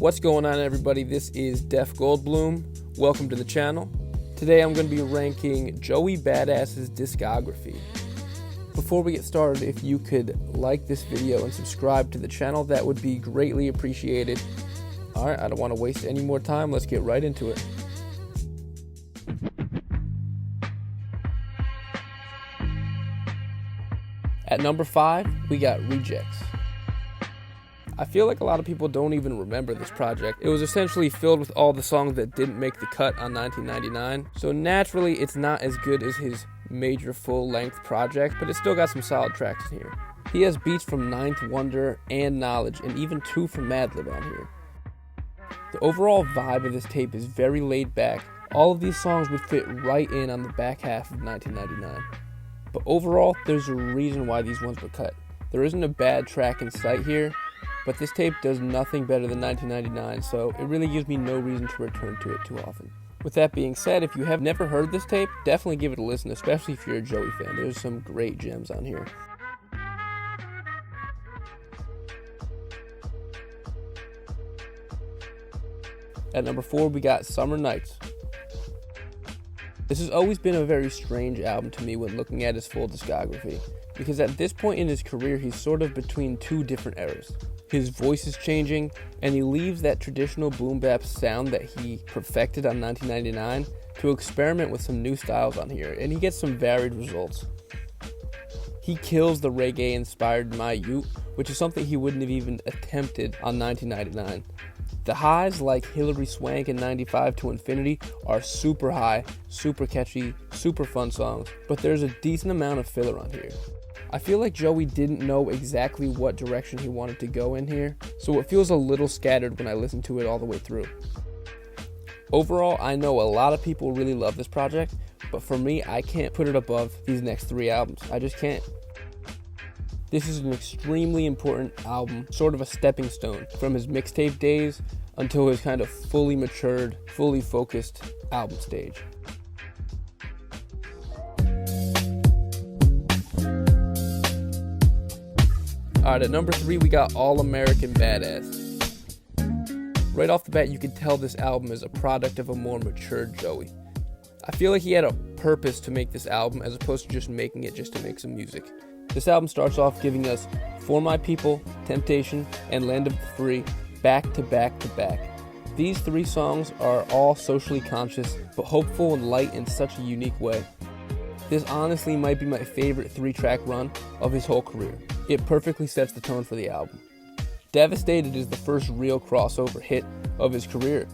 What's going on, everybody? This is Def Goldblum. Welcome to the channel. Today I'm going to be ranking Joey Badass's discography. Before we get started, if you could like this video and subscribe to the channel, that would be greatly appreciated. Alright, I don't want to waste any more time. Let's get right into it. At number 5, we got Rejects. I feel like a lot of people don't even remember this project. It was essentially filled with all the songs that didn't make the cut on 1999, so naturally it's not as good as his major full-length project, but it's still got some solid tracks in here. He has beats from Ninth Wonder and Knowledge, and even 2 from Madlib on here. The overall vibe of this tape is very laid back. All of these songs would fit right in on the back half of 1999. But overall, there's a reason why these ones were cut. There isn't a bad track in sight here, but this tape does nothing better than 1999, so it really gives me no reason to return to it too often. With that being said, if you have never heard this tape, definitely give it a listen, especially if you're a Joey fan. There's some great gems on here. At number 4, we got Summer Nights. This has always been a very strange album to me when looking at his full discography, because at this point in his career, he's sort of between 2 different eras. His voice is changing, and he leaves that traditional boom bap sound that he perfected on 1999 to experiment with some new styles on here, and he gets some varied results. He kills the reggae-inspired My Yout, which is something he wouldn't have even attempted on 1999. The highs, like Hillary Swank and 95 to Infinity, are super high, super catchy, super fun songs, but there's a decent amount of filler on here. I feel like Joey didn't know exactly what direction he wanted to go in here, so it feels a little scattered when I listen to it all the way through. Overall, I know a lot of people really love this project, but for me, I can't put it above these next 3 albums. I just can't. This is an extremely important album, sort of a stepping stone from his mixtape days until his kind of fully matured, fully focused album stage. Alright, at number 3, we got All-Amerikkan Badass. Right off the bat, you can tell this album is a product of a more matured Joey. I feel like he had a purpose to make this album as opposed to just making it just to make some music. This album starts off giving us For My People, Temptation, and Land of the Free back to back to back. These 3 songs are all socially conscious, but hopeful and light in such a unique way. This honestly might be my favorite 3-track run of his whole career. It perfectly sets the tone for the album. Devastated is the first real crossover hit of his career.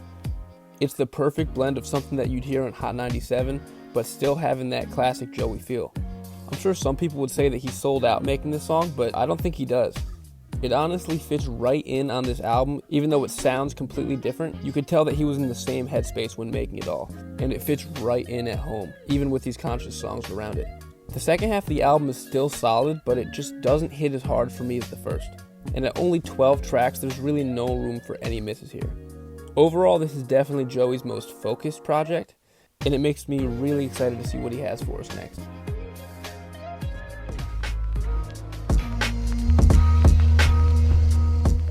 It's the perfect blend of something that you'd hear on Hot 97, but still having that classic Joey feel. I'm sure some people would say that he sold out making this song, but I don't think he does. It honestly fits right in on this album. Even though it sounds completely different, you could tell that he was in the same headspace when making it all, and it fits right in at home, even with these conscious songs around it. The second half of the album is still solid, but it just doesn't hit as hard for me as the first. And at only 12 tracks, there's really no room for any misses here. Overall, this is definitely Joey's most focused project, and it makes me really excited to see what he has for us next.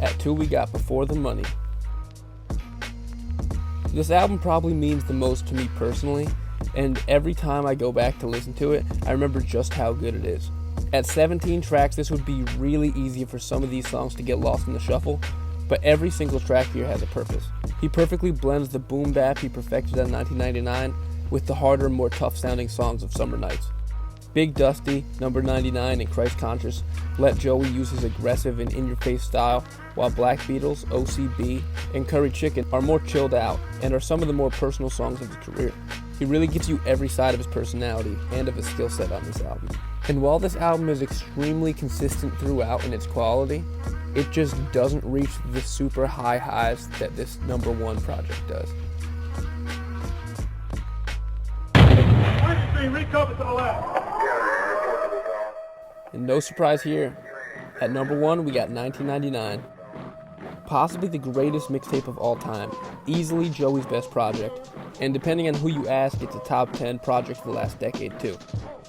At 2, we got Before the Money. This album probably means the most to me personally, and every time I go back to listen to it, I remember just how good it is. At 17 tracks, this would be really easy for some of these songs to get lost in the shuffle, but every single track here has a purpose. He perfectly blends the boom bap he perfected in 1999 with the harder, more tough-sounding songs of Summer Nights. Big Dusty, Number 99, and Christ Conscious let Joey use his aggressive and in-your-face style, while Black Beatles, OCB, and Curry Chicken are more chilled out and are some of the more personal songs of his career. He really gives you every side of his personality and of his skill set on this album. And while this album is extremely consistent throughout in its quality, it just doesn't reach the super high highs that this number 1 project does. Recover to the left. And no surprise here, at number 1 we got 1999. Possibly the greatest mixtape of all time, easily Joey's best project, and depending on who you ask, it's a top 10 project for the last decade too.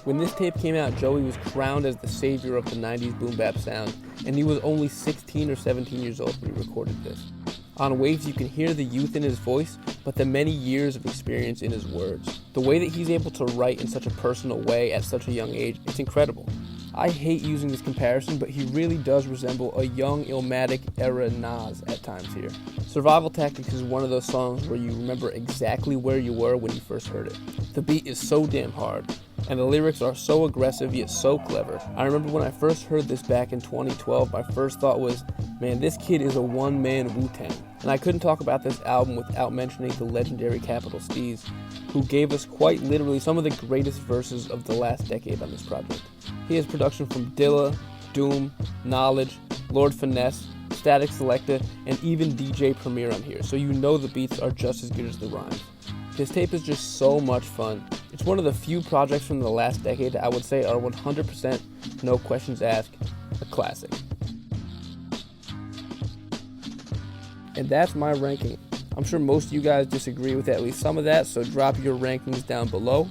When this tape came out, Joey was crowned as the savior of the 90s boom bap sound, and he was only 16 or 17 years old when he recorded this. On Waves, you can hear the youth in his voice, but the many years of experience in his words. The way that he's able to write in such a personal way at such a young age, it's incredible. I hate using this comparison, but he really does resemble a young Illmatic era Nas at times here. Survival Tactics is one of those songs where you remember exactly where you were when you first heard it. The beat is so damn hard, and the lyrics are so aggressive yet so clever. I remember when I first heard this back in 2012, my first thought was, man, this kid is a one-man Wu-Tang. And I couldn't talk about this album without mentioning the legendary Capital Steez, who gave us quite literally some of the greatest verses of the last decade on this project. He has production from Dilla, Doom, Knowledge, Lord Finesse, Static Selecta, and even DJ Premier on here, so you know the beats are just as good as the rhymes. His tape is just so much fun. It's one of the few projects from the last decade that I would say are 100%, no questions asked, a classic. And that's my ranking. I'm sure most of you guys disagree with at least some of that, so drop your rankings down below.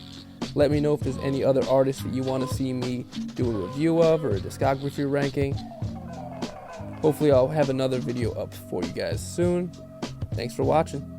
Let me know if there's any other artists that you want to see me do a review of or a discography ranking. Hopefully I'll have another video up for you guys soon. Thanks for watching.